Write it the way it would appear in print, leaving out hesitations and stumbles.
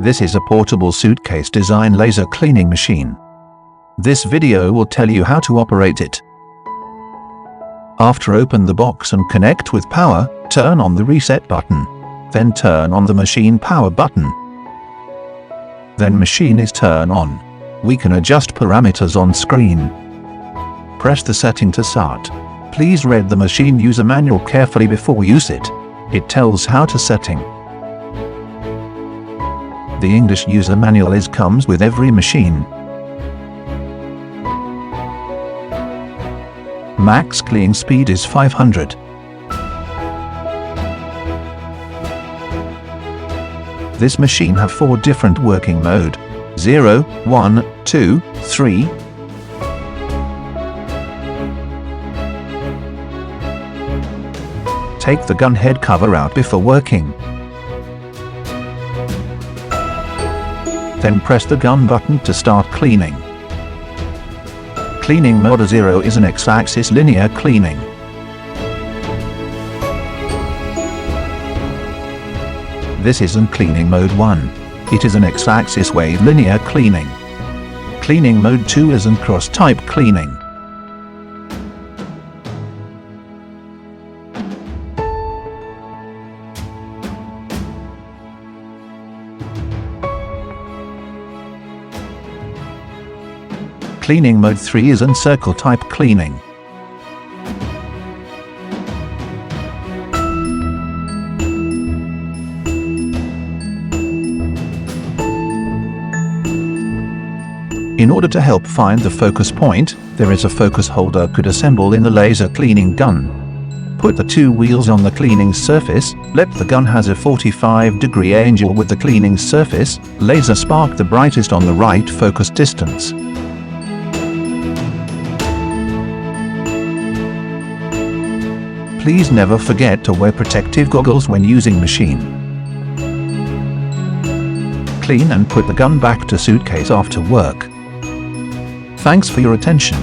This is a portable suitcase design laser cleaning machine. This video will tell you how to operate it. After open the box and connect with power, turn on the reset button. Then turn on the machine power button. Then machine is turned on. We can adjust parameters on screen. Press the setting to start. Please read the machine user manual carefully before use it. It tells how to setting. The English user manual comes with every machine. Max cleaning speed is 500. This machine have 4 different working mode: 0, 1, 2, 3. Take the gun head cover out before working. Then press the gun button to start cleaning. Cleaning mode 0 is an X-axis linear cleaning. This is in cleaning mode 1. It is an X-axis wave linear cleaning. Cleaning mode 2 is in cross-type cleaning. Cleaning mode 3 is in circle type cleaning. In order to help find the focus point, there is a focus holder could assemble in the laser cleaning gun. Put the 2 wheels on the cleaning surface, let the gun has a 45-degree angle with the cleaning surface, laser spark the brightest on the right focus distance. Please never forget to wear protective goggles when using machine. Clean and put the gun back to suitcase after work. Thanks for your attention.